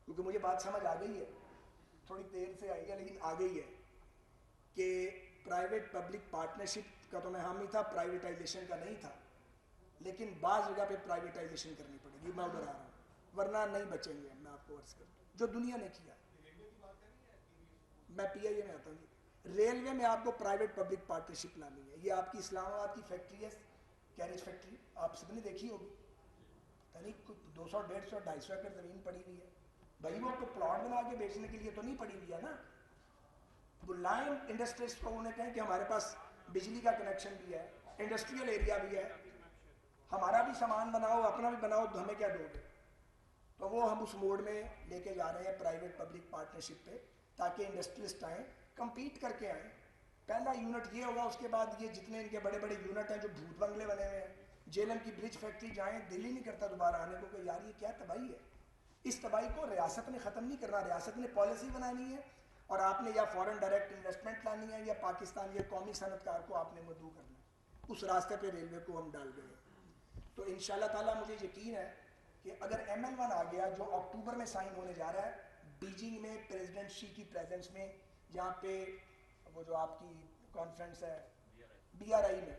کیونکہ مجھے بات سمجھ آ گئی ہے، تھوڑی دیر سے آئی ہے لیکن آ گئی ہے کہ پرائیویٹ پبلک پارٹنرشپ کا تو میں حامی تھا، پرائیویٹائزیشن کا نہیں تھا، لیکن بعض جگہ پہ پرائیویٹائزیشن کرنی پڑے گی، میں ادھر آ رہا ہوں، ورنہ نہیں بچیں گے. میں آپ کو عرض کرتا ہوں جو دنیا نے کیا. میں پی آئی اے میں آتا ہوں. ریلوے میں آپ کو پرائیویٹ پبلک پارٹنرشپ لانی ہے. یہ آپ کی اسلام آباد کی فیکٹری ہے، کیریج فیکٹری، آپ سب نے دیکھی ہوگی. پتہ نہیں 200 150 250 ایکڑ زمین پڑی ہوئی ہے. بھائی وہ تو پلاٹ بنا کے بیچنے کے لیے تو نہیں پڑی ہوئی ہے نا. بلائیں انڈسٹریز کو، انہیں کہیں کہ ہمارے پاس بجلی کا کنیکشن بھی ہے، انڈسٹریل ایریا بھی ہے، ہمارا بھی سامان بناؤ، اپنا بھی بناؤ، تو ہمیں کیا دو گے. تو وہ ہم اس موڈ میں لے کے جا رہے ہیں پرائیویٹ پبلک پارٹنرشپ پہ، تاکہ انڈسٹریلسٹ آئیں، کمپیٹ کر کے آئیں. پہلا یونٹ یہ ہوگا، اس کے بعد یہ جتنے ان کے بڑے بڑے یونٹ ہیں جو بھوت بنگلے بنے ہوئے ہیں. جیلم کی برج فیکٹری جائیں، دل ہی نہیں کرتا دوبارہ آنے کو کہ یار یہ کیا تباہی ہے. اس تباہی کو ریاست نے ختم نہیں کرنا، ریاست نے پالیسی بنانی ہے، اور آپ نے یا فورن ڈائریکٹ انویسٹمنٹ لانی ہے یا پاکستان کے قومی صنعت کار کو آپ نے مدعو کرنا ہے. اس راستے پہ ریلوے کو ہم ڈال گئے. تو انشاءاللہ تعالیٰ مجھے یقین ہے کہ اگر ایم ایل 1 آ گیا جو اکتوبر میں سائن ہونے جا رہا ہے بیجنگ میں پریزیڈنٹ شی کی پریزنس میں، جہاں پہ وہ جو آپ کی کانفرنس ہے بی آر آئی میں،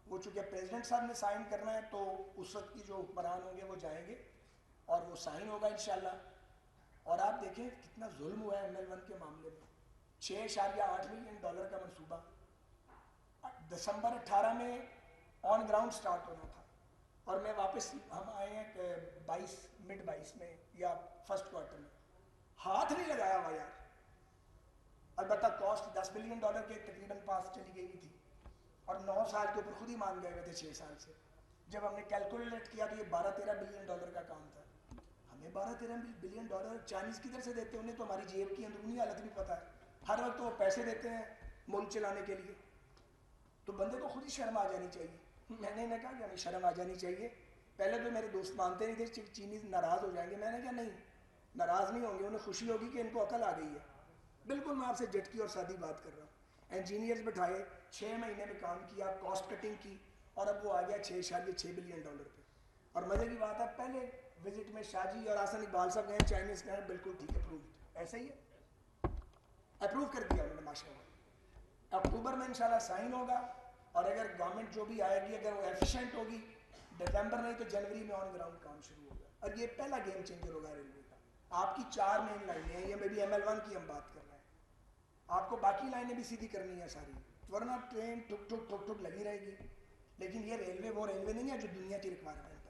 وہ چونکہ پریزیڈنٹ صاحب نے سائن کرنا ہے تو اس وقت کی جو حکمران ہوں گے وہ جائیں گے اور وہ سائن ہوگا انشاءاللہ. اور آپ دیکھیں کتنا ظلم ہوا ہے ایم ایل 1 کے معاملے میں. $6.8 ملین کا منصوبہ دسمبر 18 میں آن گراؤنڈ سٹارٹ ہونا تھا، اور میں واپس ہم آئے ہیں کہ 22 مڈ 22 میں یا فرسٹ کوارٹر میں. ہاتھ نہیں لگایا ہوا یار. البتہ کاسٹ $10 بلین کے تقریباً پاس چلی گئی تھی، اور 9 سال کے اوپر خود ہی مان گئے ہوئے تھے 6 سال سے. جب ہم نے کیلکولیٹ کیا تو یہ $12-13 بلین کا کام تھا. ہمیں $12-13 بلین چائنیز کدھر سے دیتے؟ انہیں تو ہماری جیب کی اندرونی حالت بھی پتہ ہے. ہر وقت وہ پیسے دیتے ہیں ملک چلانے کے لیے. تو بندے کو خود ہی شرم آ جانی چاہیے. میں نے کہا کہ ہمیں شرم آ جانی چاہیے. پہلے تو میرے دوست مانتے نہیں تھے چینی ناراض ہو جائیں گے. میں نے کہا نہیں، ناراض نہیں ہوں گے، انہیں خوشی ہوگی کہ ان کو عقل آ گئی ہے. بالکل میں آپ سے جھٹکی اور سادی بات کر رہا ہوں. انجینئرز بٹھائے، 6 مہینے میں کام کیا، کاسٹ کٹنگ کی، اور اب وہ آ گیا $6.6 بلین پہ. اور مزے کی بات ہے پہلے وزٹ میں شاہ جی اور حسن اقبال صاحب گئے، چائنیز کہیں بالکل ٹھیک ہے، اپرووڈ. ایسا ہی ہے، اپروو کر دیا انہوں نے ماشاء اللہ. اکتوبر میں انشاءاللہ سائن ہوگا، اور اگر گورنمنٹ جو بھی آئے گی اگر وہ ایفیشینٹ ہوگی، دسمبر نہیں تو جنوری میں آن گراؤنڈ کام شروع ہوگا. اور یہ پہلا گیم چینجر ہوگا ریلوے کا. آپ کی 4 مین لائنیں ہیں، یہ میں بھی ایم ایل 1 کی ہم بات کر رہے ہیں. آپ کو باقی لائنیں بھی سیدھی کرنی ہے ساری، ورنہ ٹرین ٹک ٹک ٹک ٹک لگی رہے گی. لیکن یہ ریلوے وہ ریلوے نہیں ہے جو دنیا کی ریکوائرمنٹ ہے.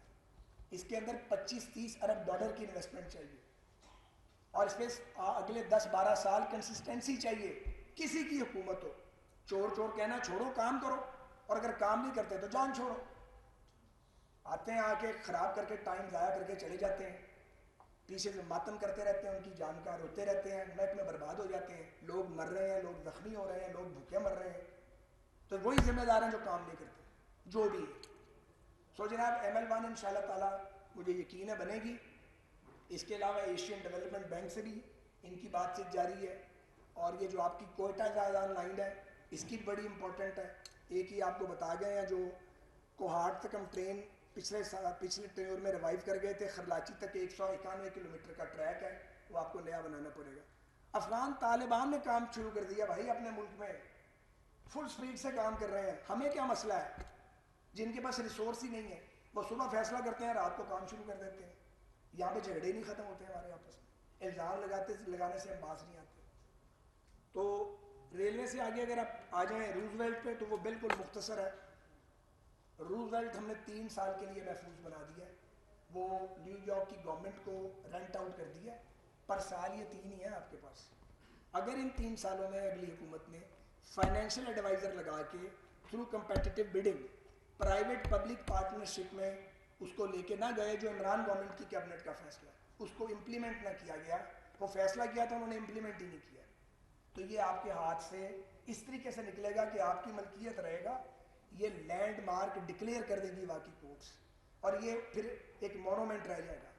اس کے اندر $25-30 ارب کی انویسٹمنٹ چاہیے، اور اس پہ اگلے 10-12 سال کنسسٹنسی چاہیے. کسی کی حکومت ہو، چور چور کہنا چھوڑو، کام کرو، اور اگر کام نہیں کرتے تو جان چھوڑو. آتے ہیں آ کے خراب کر کے ٹائم ضائع کر کے چلے جاتے ہیں، پیچھے سے ماتم کرتے رہتے ہیں، ان کی جانکار ہوتے رہتے ہیں، محکمے برباد ہو جاتے ہیں، لوگ مر رہے ہیں، لوگ زخمی ہو رہے ہیں، لوگ بھوکے مر رہے ہیں. تو وہی ذمہ دار ہیں جو کام نہیں کرتے جو بھی ہے. سو جناب ایم ایل 1 ان شاء اللہ تعالیٰ مجھے یقین ہے بنے گی. اس کے علاوہ ایشین ڈیولپمنٹ بینک سے بھی ان کی بات چیت جاری ہے. اور یہ جو آپ کی کوئٹہ جازان لائن ہے اس کی بڑی امپورٹنٹ ہے. ایک ہی آپ کو بتا گئے ہیں، جو کوہاٹ تک ہم ٹرین پچھلے ٹریور میں ریوائیو کر گئے تھے، خرلاچی تک 191 کلومیٹر کا ٹریک ہے، وہ آپ کو نیا بنانا پڑے گا. افغان طالبان نے کام شروع کر دیا بھائی اپنے ملک میں، فل سپیڈ سے کام کر رہے ہیں. ہمیں کیا مسئلہ ہے؟ جن کے پاس ریسورس ہی نہیں ہے وہ صبح فیصلہ کرتے ہیں، رات کو کام شروع کر دیتے ہیں. یہاں پہ جھگڑے نہیں ختم ہوتے ہمارے آپس میں، الزام لگانے سے ہم باز نہیں آتے. تو ریلوے سے آگے اگر آپ آ جائیں روزویلٹ پہ تو وہ بالکل مختصر ہے. روزویلٹ ہم نے 3 سال کے لیے محفوظ بنا دیا ہے. وہ نیو یارک کی گورنمنٹ کو رینٹ آؤٹ کر دیا ہے، پر سال یہ 3 ہی ہیں آپ کے پاس. اگر ان 3 سالوں میں اگلی حکومت نے فائنینشیل ایڈوائزر لگا کے through competitive bidding private public partnership میں اس کو لے کے نہ گئے، جو عمران گورنمنٹ کی کیبنٹ کا فیصلہ ہے اس کو امپلیمنٹ نہ کیا گیا، وہ فیصلہ کیا تھا انہوں نے امپلیمنٹ ہی نہیں کیا، تو یہ آپ کے ہاتھ سے اس طریقے سے نکلے گا کہ آپ کی ملکیت رہے گا، یہ لینڈ مارک ڈکلیئر کر دے گی واقعی کورٹس، اور یہ پھر ایک مونومنٹ رہ جائے گا.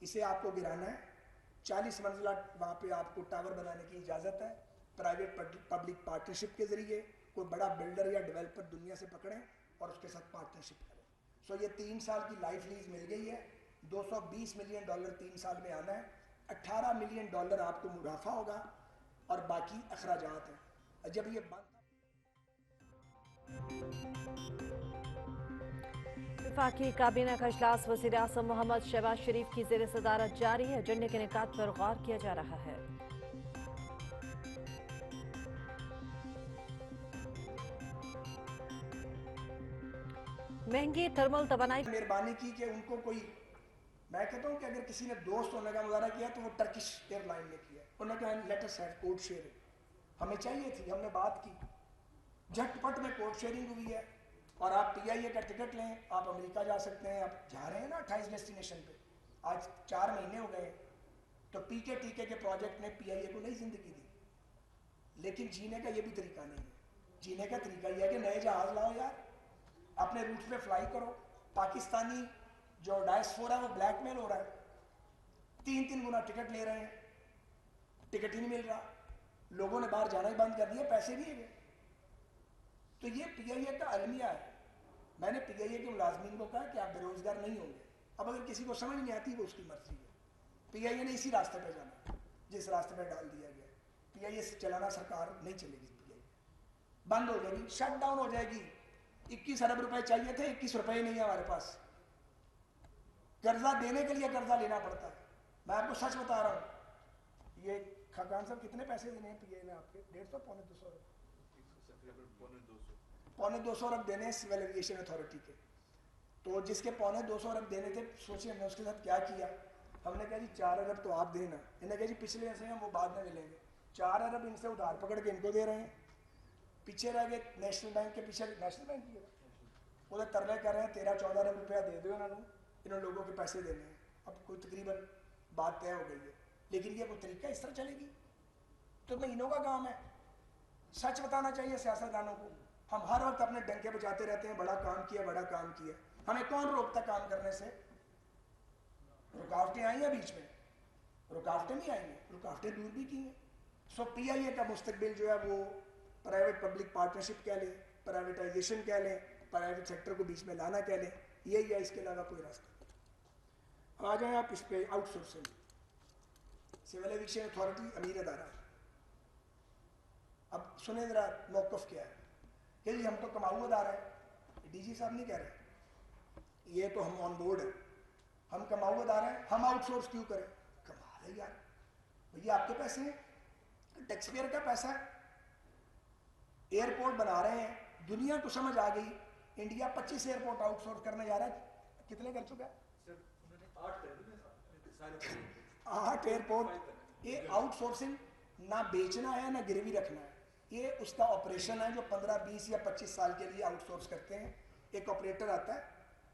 اسے آپ کو گرانا ہے. 40 منزلہ وہاں پہ آپ کو ٹاور بنانے کی اجازت ہے، پرائیویٹ پبلک پارٹنرشپ کے ذریعے کوئی بڑا بلڈر یا ڈیولپر دنیا سے پکڑیں اور اس کے ساتھ پارٹنرشپ کریں. سو یہ 3 سال کی لائف لیز مل گئی ہے. $220 ملین 3 سال میں آنا ہے. 18 ملین ڈالر آپ کو منافع ہوگا اور باقی اخراجات ہیں. جب یہ بند وفاقی کابینہ کا اجلاس وزیر اعظم محمد شہباز شریف کی زیر صدارت جاری ہے. ایجنڈے کے نکات پر غور کیا جا رہا ہے. مہنگی تھرمل توانائی مہربانی کی کہ ان کو کوئی، میں کہتا ہوں کہ اگر کسی نے دوست ہونے کا مظاہرہ کیا تو وہ ٹرکش ایئر لائن نے کیا. انہوں نے کہا let us have code sharing. ہمیں چاہیے تھی، ہم نے بات کی، جھٹ پٹ میں کوڈ شیئرنگ ہوئی ہے. اور آپ پی آئی اے کا ٹکٹ لیں، آپ امریکہ جا سکتے ہیں. آپ جا رہے ہیں نا 28 ڈیسٹینیشن پہ، آج 4 مہینے ہو گئے. تو پی کے ٹی کے پروجیکٹ نے پی آئی اے کو نئی زندگی دی. لیکن جینے کا یہ بھی طریقہ نہیں ہے. جینے کا طریقہ یہ ہے کہ نئے جہاز لاؤ یار، اپنے روٹ پہ فلائی کرو. پاکستانی جو ڈائسپورا وہ بلیک میل ہو رہا ہے، 3 گنا ٹکٹ لے رہے ہیں، ٹکٹ ہی نہیں مل رہا. لوگوں نے باہر جانا ہی بند کر دیا، پیسے بھی ہے. تو یہ پی آئی اے کا المیہ ہے. میں نے پی آئی اے کے ملازمین کو کہا کہ آپ بے روزگار نہیں ہوں گے. اب اگر کسی کو سمجھ نہیں آتی وہ اس کی مرضی ہے. پی آئی اے نے اسی راستے پہ جانا ہے جس راستے پہ ڈال دیا گیا. پی آئی اے سے چلانا سرکار نہیں چلے گی. پی آئی اے بند ہو جائے گی، شٹ ڈاؤن ہو جائے گی. 21 ارب روپے چاہیے تھے، 21 روپے نہیں ہے ہمارے پاس. قرضہ دینے کے لیے قرضہ لینا پڑتا ہے. میں آپ کو سچ بتا رہا ہوں. یہ خاقان صاحب کتنے پیسے دینے ہیں پی آئی اے نے آپ کے؟ 150 پونے 200 پونے 200 ارب دینے ہیں سول ایویشن اتھارٹی کے. تو جس کے پونے 200 ارب دینے تھے، سوچیں ہم نے اس کے ساتھ کیا کیا. ہم نے کہا جی 4 ارب تو آپ دینا. انہوں نے کہا جی پچھلے ایسے ہیں وہ بعد میں ملیں گے. 4 ارب ان سے ادھار پکڑ کے ان کو دے رہے ہیں. پیچھے رہ گئے نیشنل بینک کے پیچھے، نیشنل بینک کی وہ ترلے کر رہے ہیں 13-14 ارب روپیہ دے دو انہوں لوگوں کے پیسے دینے ہیں. اب کوئی تقریباً بات طے ہو گئی ہے. لیکن یہ کوئی طریقہ اس طرح چلے گی؟ تو مہینوں کا کام ہے. سچ بتانا چاہیے سیاستدانوں کو. ہم ہر وقت اپنے ڈنکے بجاتے رہتے ہیں، بڑا کام کیا، بڑا کام کیا. ہمیں کون روکتا کام کرنے سے؟ رکاوٹیں آئی ہیں بیچ میں، رکاوٹیں بھی آئی ہیں، رکاوٹیں دور بھی کی ہیں. سو پی آئی اے کا مستقبل جو ہے وہ پرائیویٹ پبلک پارٹنرشپ کہہ لیں، پرائیویٹائزیشن کہہ لیں، پرائیویٹ سیکٹر کو بیچ میں لانا کہہ لیں، یہی ہے. اس کے علاوہ کوئی راستہ نہیں. آ جائیں آپ اس پہ outsourcing. Civil aviation authority امیر ادارہ ہے. اب سنیں ذرا موقف کیا ہے کہ جی ہم تو کماؤ ادارہ ہے. ڈی جی صاحب نہیں کہہ رہے، یہ تو ہم آن بورڈ ہیں، ہم کماؤ ادارہ ہیں، ہم آؤٹ سورس کیوں کریں؟ کمال ہے یار. بھیا آپ کے پیسے ہیں، ٹیکس پیئر کا پیسہ ہے. ایئرپورٹ بنا رہے ہیں، دنیا کو سمجھ آ گئی. انڈیا 25 ایئرپورٹ آؤٹ سورس کرنے جا رہا ہے. کتنے کر چکا ہے؟ 8 ایئرپورٹ. یہ آؤٹ سورسنگ نہ بیچنا ہے نہ گروی رکھنا ہے. یہ اس کا آپریشن ہے جو 15 20 یا 25 سال کے لیے آؤٹ سورس کرتے ہیں. ایک آپریٹر آتا ہے،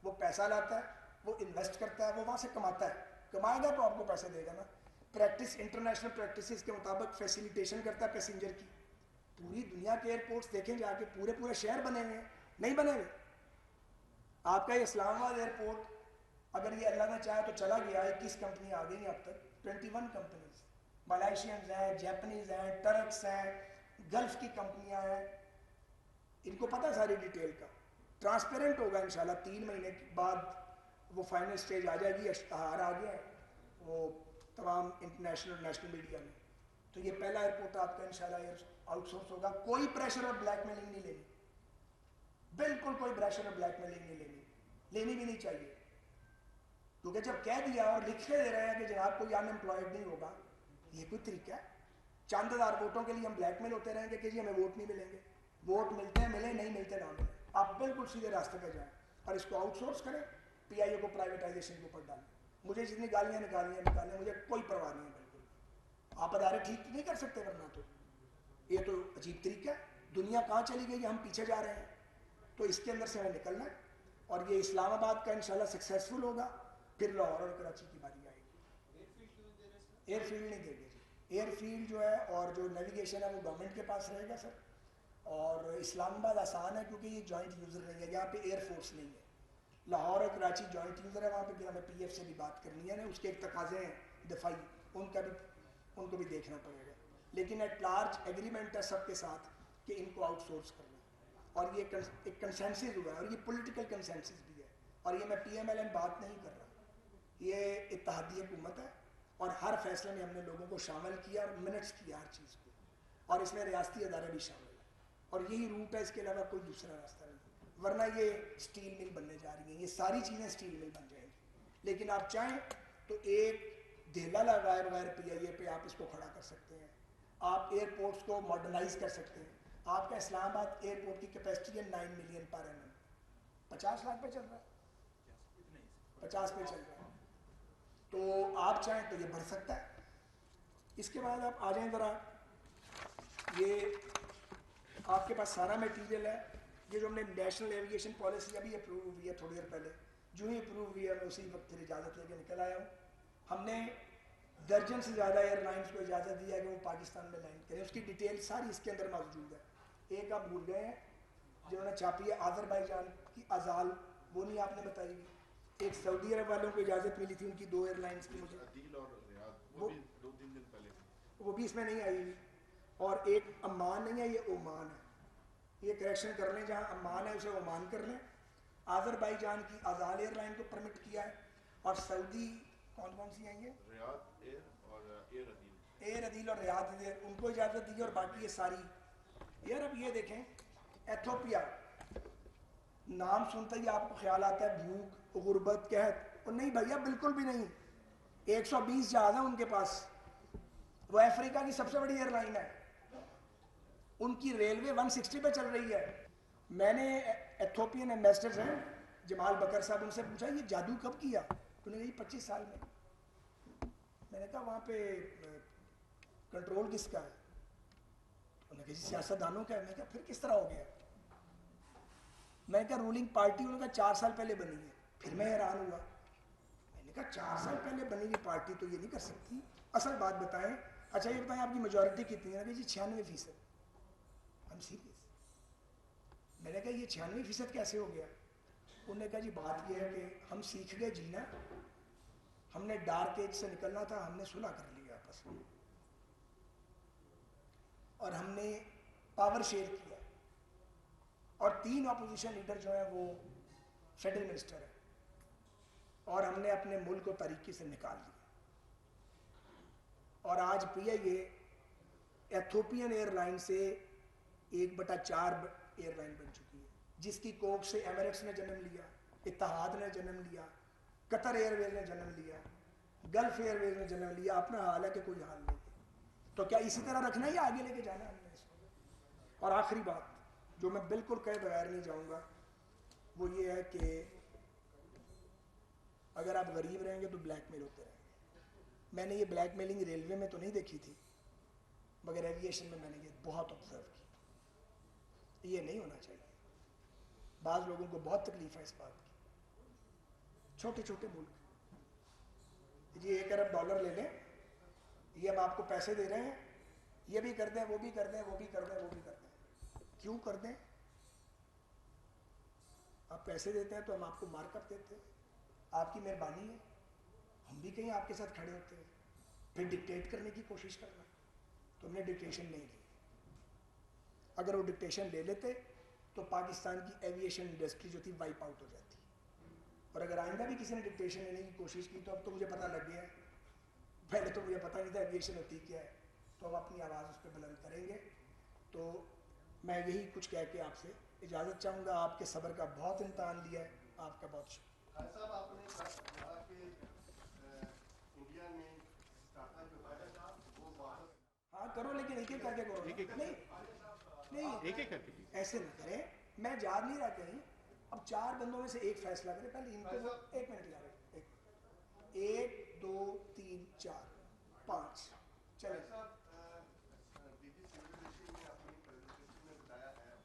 وہ پیسہ لاتا ہے، وہ انویسٹ کرتا ہے، وہ وہاں سے کماتا ہے. کمائے گا تو آپ کو پیسے دے گا نا. پریکٹس انٹرنیشنل پریکٹسز کے مطابق فیسیلیٹیشن کرتا ہے پیسنجر کی. پوری دنیا کے ایئرپورٹس دیکھیں جا کے، پورے شہر بنے ہوئے ہیں، نہیں بنے ہوئے. آپ کا یہ اسلام آباد ایئرپورٹ اگر یہ اللہ نے چاہا تو چلا گیا. 21 کمپنی آ گئی ہیں اب تک، 21 کمپنیز. ملائیشینز ہیں، جیپنیز ہیں، ٹرکس ہیں، گلف کی کمپنیاں ہیں. ان کو پتہ ساری ڈیٹیل کا. ٹرانسپیرنٹ ہوگا انشاءاللہ. 3 مہینے کے بعد وہ فائنل سٹیج آ جائے گی. اشتہار آ گیا ہے وہ تمام انٹرنیشنل اور نیشنل میڈیا میں. تو یہ پہلا ایئرپورٹ آپ کا انشاءاللہ آؤٹ سورس ہوگا. کوئی پریشر اور بلیک میلنگ نہیں لینی، بالکل کوئی پریشر اور بلیک میلنگ نہیں لینی بھی نہیں چاہیے. کیونکہ جب کہہ دیا اور لکھ کے دے رہے ہیں کہ جناب کوئی ان امپلائڈ نہیں ہوگا، یہ کوئی طریقہ ہے؟ چند ہزار ووٹوں کے لیے ہم بلیک میل ہوتے رہیں گے کہ جی ہمیں ووٹ نہیں ملیں گے. ووٹ ملتے ہیں ملیں، نہیں ملتے نہ ملیں. آپ بالکل سیدھے راستے پہ جائیں اور اس کو آؤٹ سورس کریں. پی آئی اے کو پرائیویٹائزیشن کے اوپر ڈالیں. مجھے جتنی گالیاں نکالیں، مجھے کوئی پرواہ نہیں ہے. بالکل آپ ادارے ٹھیک نہیں کر سکتے، ورنہ تو یہ تو عجیب طریقہ ہے. دنیا کہاں چلی گئی ہے، ہم پیچھے جا رہے ہیں. تو اس کے اندر سے ہمیں نکلنا ہے. اور یہ اسلام آباد کا انشاءاللہ سکسیسفل ہوگا، پھر لاہور اور کراچی کی باری آئے گی. ایئر فیلڈ نہیں دے گے جی. ایئر فیلڈ جو ہے اور جو نیویگیشن ہے وہ گورنمنٹ کے پاس رہے گا سر. اور اسلام آباد آسان ہے کیونکہ یہ جوائنٹ یوزر نہیں ہے، یہاں پہ ایئر فورس نہیں ہے. لاہور اور کراچی جوائنٹ یوزر ہے وہاں پہ. پھر ہمیں پی ایف سے بھی بات کرنی ہے نا، اس کے ایک تقاضے ہیں دفاعی، ان کو بھی دیکھنا پڑے گا. لیکن ایٹ لارج ایگریمنٹ ہے سب کے ساتھ کہ ان کو آؤٹ سورس کرنا ہے. اور یہ ایک کنسنسس ہوا ہے، اور یہ پولیٹیکل کنسنسس بھی ہے. اور یہ میں پی ایم ایل این بات نہیں کر رہا، یہ اتحادی حکومت ہے. اور ہر فیصلے میں ہم نے لوگوں کو شامل کیا اور منٹس کیا ہر چیز کو, اور اس میں ریاستی ادارے بھی شامل ہیں, اور یہی روٹ ہے, اس کے علاوہ کوئی دوسرا راستہ نہیں, ورنہ یہ اسٹیل مل بننے جا رہی ہیں, یہ ساری چیزیں اسٹیل مل بن جائیں گی. لیکن آپ چاہیں تو ایک دھیلا لگائے بغیر پی آئی اے پہ آپ اس کو کھڑا کر سکتے ہیں, آپ ایئرپورٹس کو ماڈرنائز کر سکتے ہیں. آپ کا اسلام آباد ایئرپورٹ کی کیپیسٹی ہے 9 ملین پر اینم, 50 لاکھ پہ چل رہا ہے, 50 پہ چل رہا ہے, تو آپ چاہیں تو یہ بڑھ سکتا ہے. اس کے بعد آپ آ جائیں ذرا, یہ آپ کے پاس سارا میٹیریل ہے. یہ جو ہم نے نیشنل ایویگیشن پالیسی ابھی اپروو ہوئی ہے تھوڑی دیر پہلے, جو ہی اپروو ہوئی ہے میں اسی وقت پھر اجازت لے کے نکل آیا ہوں. ہم نے درجن سے زیادہ ایئر لائنس کو اجازت دی ہے کہ وہ پاکستان میں لینڈ کریں, اس کی ڈیٹیل ساری اس کے اندر موجود ہے. ایک آپ بھول گئے ہیں جنہوں نے چھاپی ہے آذربائیجان کی ازال, وہ نہیں آپ نے بتائی ہوئی. ایک سعودی عرب والوں کو اجازت ملی تھی ان کی 2 ایئر لائنس کی, مجھے عدیل اور ریاض وہ بھی 2-3 دن پہلے تھی, وہ بھی اس میں نہیں آئی ہوئی. اور ایک عمان نہیں ہے, یہ عمان ہے, یہ کریکشن کر لیں, جہاں عمان ہے اسے عمان کر لیں. آذربائیجان کی ازال ایئر لائن کو پرمٹ کیا ہے, اور سعودی کون کون سی آئیں گے, ریاض ایئر اور ایئر عدیل, ایئر عدیل اور ریاض ایئر, ان کو اجازت دی ہے, اور باقی یہ ساری. یار اب یہ دیکھیں, ایتھوپیا نام سنتے ہی آپ کو خیال آتا ہے بھوک, غربت, قحط, اور نہیں بھیا بالکل بھی نہیں. 120 جہاز ہیں ان کے پاس, وہ افریقہ کی سب سے بڑی ایئر لائن ہے, ان کی ریلوے 160 پہ چل رہی ہے. میں نے ایتھوپین انویسٹرز ہیں جمال بکر صاحب, ان سے پوچھا یہ جادو کب کیا, انہوں نے کہا 25 سال میں. میں نے کہا وہاں پہ کنٹرول کس کا ہے, انہوں نے کہا جی سیاست دانوں کا ہے. میں نے کہا پھر کس طرح ہو گیا, میں نے کہا رولنگ پارٹی انہوں نے کہا 4 سال پہلے بنی ہے. پھر میں حیران ہوا, میں نے کہا 4 سال پہلے بنی ہوئی پارٹی تو یہ نہیں کر سکتی, اصل بات بتائیں. اچھا یہ بتائیں آپ کی میجورٹی کتنی ہے, کہ جی 96%. ہم سیریس, میں نے کہا یہ 96% کیسے ہو گیا. انہوں نے کہا جی بات یہ ہے کہ ہم سیکھ گئے جینا, ہم نے ڈارک ایج سے نکلنا تھا, ہم نے صلح کر لیا آپس میں, اور ہم نے پاور شیئر کیا, اور 3 اپوزیشن لیڈر جو ہیں وہ فیڈرل منسٹر ہیں, اور ہم نے اپنے ملک کو طریقے سے نکال دیا. اور آج پی آئی اے ایتھوپین ایئر لائن سے 1/4 ایئر لائن بن چکی ہے, جس کی کوک سے ایمریٹس نے جنم لیا, اتحاد نے جنم لیا, قطر ایئر ویز نے جنم لیا, گلف ایئر ویز نے جنم لیا. اپنا حال ہے کہ کوئی حال نہیں ہے, تو کیا اسی طرح رکھنا ہے یا آگے لے کے جانا ہے ہم نے اس کو. اور آخری بات جو میں بالکل کہے بغیر نہیں جاؤں گا, وہ یہ ہے کہ اگر آپ غریب رہیں گے تو بلیک میل ہوتے رہیں گے. میں نے یہ بلیک میلنگ ریلوے میں تو نہیں دیکھی تھی, مگر ایویشن میں نے یہ بہت آبزرو کی. یہ نہیں ہونا چاہیے. بعض لوگوں کو بہت تکلیف ہے اس بات کی, چھوٹے چھوٹے ملک, یہ $1 ارب لے لیں, یہ ہم آپ کو پیسے دے رہے ہیں, یہ بھی کر دیں, وہ بھی کر دیں, وہ بھی کر دیں, وہ بھی کر دیں. کیوں کر دیں؟ آپ پیسے دیتے ہیں تو ہم آپ کو مارک اپ دیتے ہیں, آپ کی مہربانی ہے, ہم بھی کہیں آپ کے ساتھ کھڑے ہوتے ہیں. پھر ڈکٹیٹ کرنے کی کوشش کرنا, تو ہم نے ڈکٹیشن نہیں لی. اگر وہ ڈکٹیشن لے لیتے تو پاکستان کی ایویشن انڈسٹری جو تھی وائپ آؤٹ ہو جاتی. اور اگر آئندہ بھی کسی نے ڈکٹیشن لینے کی کوشش کی تو اب تو مجھے پتہ لگ گیا ہے, پہلے تو مجھے پتہ نہیں تھا ایویشن ہوتی کیا ہے, تو اب اپنی آواز اس پہ بلند کریں گے. تو میں یہی کچھ کہہ کے آپ سے اجازت چاہوں گا. آپ کے صبر کا بہت امتحان لیا ہے, آپ کا بہت شکریہ. صاحب آپ نے کہا کہ انڈیا میں ٹاٹا جو ہے وہ واپس, ہاں کرو, لیکن ایک ایک کر کے کرو. نہیں ایک ایک کر کے ایسے نہ کریں, میں جا نہیں رہا کہیں. اب 4 بندوں میں سے ایک فیصلہ کرے, پہلے ان کو 1 منٹ یار, 1 2 3 4 5 چلے. بی بی سی نے اپنی پریزنٹیشن میں بتایا ہے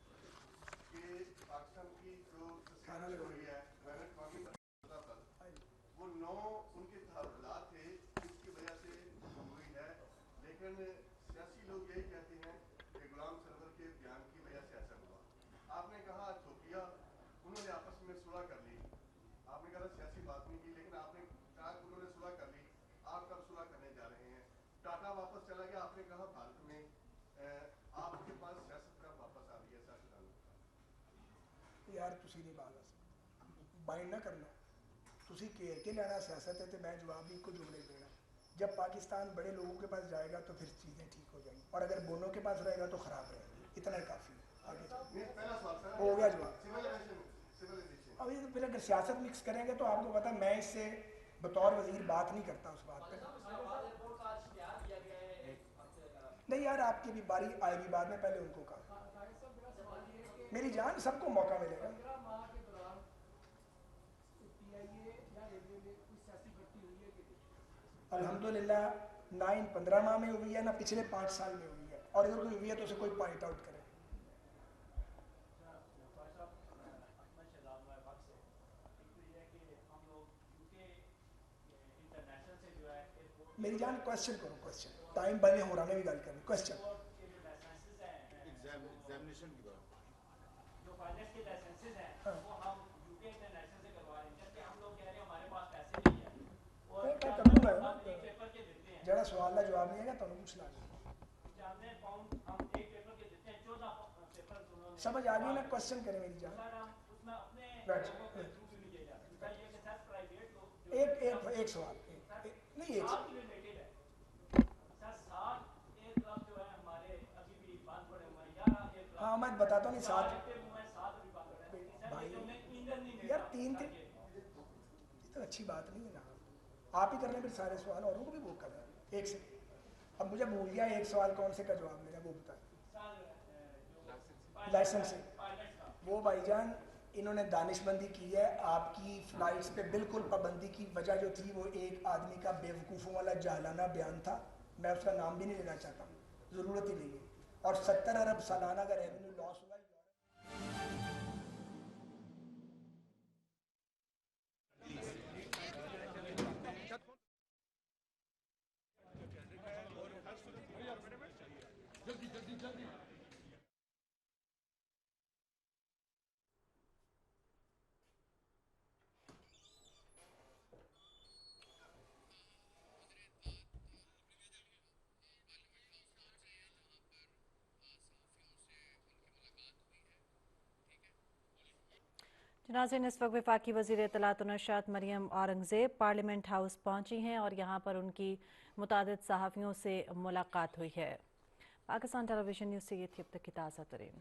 کہ پاکستان کی جو کھانا لگا ہوئی ہے بین الاقوامی سطح پر, وہ 9 ان کے تحفظات تھے جس کی وجہ سے ہوئی ہے. لیکن سیاسی لوگ یہی کہتے ہیں کہ غلام سرور کے بیان کی وجہ سے ایسا ہوا. آپ نے کہا ایتھوپیا انہوں نے آپس میں صلح کر لی, آپ نے کہا سیاسی بات نہیں کی, لیکن آپ نے کہا کہ انہوں نے صلح کر لی, آپ کب صلح کرنے جا رہے ہیں. ٹاٹا واپس چلا گیا, آپ نے کہا بھارت میں آپ کے پاس سیاست کب واپس آ رہی ہے سیاستدانوں. یار تسی نہیں بات بائنڈ نہ کرنا, تسی کھیل کے لینا سیاست ہے, تو میں جواب بھی کو جملے دینا. جب پاکستان بڑے لوگوں کے پاس جائے گا تو پھر چیزیں ٹھیک ہو جائیں گی، اور اگر بونوں کے پاس رہے گا تو خراب رہے گی. اتنا ہی کافی ہے. آگے پہلا سوال سر ہو گیا جواب. سیولائزیشن اب یہ پھر اگر سیاست مکس کریں گے تو آپ کو پتا میں اس سے بطور وزیر بات نہیں کرتا اس بات پہ. نہیں یار آپ کی بھی باری آئے گی بعد میں، پہلے ان کو کہا. میری جان سب کو موقع ملے گا. الحمدللہ نہ ان 15 ماہ میں ہوئی ہے نہ پچھلے 5 سال میں ہوئی ہے، اور اگر کوئی ہوئی ہے تو اسے کوئی پوائنٹ آؤٹ کرے. میری جان کوشچن کرو، کوشچن ٹائم بنے ہو رہا میں بھی گل کرنی. کوشچن ایگزامینیشن کی بات جو پائلٹ کے لائسنسز ہیں وہ ہم یو کے انٹرنیشنل سے کروا رہے ہیں، جبکہ ہم لوگ کہہ رہے ہیں ہمارے پاس پیسے نہیں ہیں، اور میں کر دوں گا. ہم ایک پیپر کے دیتے ہیں جڑا سوال کا جواب نہیں ہے گا تو پوچھ لا. جانتے ہیں پاؤنڈ ہم ایک پیپر کے دیتے ہیں 14 پیپر انہوں نے سمجھ آ گئی نا؟ کوشچن کریں میری جان. سر ہم اس میں اپنے بیٹھ. لوگوں کے تھرو بھی نہیں جاتے، دوسرا یہ کہ سر پرائیویٹ لوگ ایک سوال نہیں ایک ساتھ ریلیٹڈ ہے سر، ساتھ ایئر کرافٹ جو ہے ہمارے ابھی بھی بند پڑے ہوئے ہیں، 11 ایئر کرافٹ. ہاں میں بتاتا ہوں. نہیں ساتھ ساتھ ابھی بند پڑے ہیں بھائی جو میں ایندھن نہیں یار ملتا. 3 دن یہ تو اچھی بات نہیں ہے نا. آپ ہی کر لیں پھر سارے سوال، اوروں کو بھی وہ کر رہے ہیں. ایک سیکنڈ اب مجھے بھول گیا ایک سوال کون سے کا جواب میرا وہ بتائیں. لائسنس وہ بھائی جان انہوں نے دانش مندی کی ہے. آپ کی فلائٹس پہ بالکل پابندی کی وجہ جو تھی وہ ایک آدمی کا بیوقوفوں والا جاہلانہ بیان تھا. میں اس کا نام بھی نہیں لینا چاہتا ہوں، ضرورت ہی نہیں ہے. اور 70 ارب سالانہ کا ریونیو لاس ہوا. ناظرین اس وقت وفاقی وزیر اطلاعات و نشریات مریم اورنگزیب پارلیمنٹ ہاؤس پہنچی ہیں اور یہاں پر ان کی متعدد صحافیوں سے ملاقات ہوئی ہے. پاکستان ٹیلی ویژن نیوز سے یہ تھی اب تک کی تازہ ترین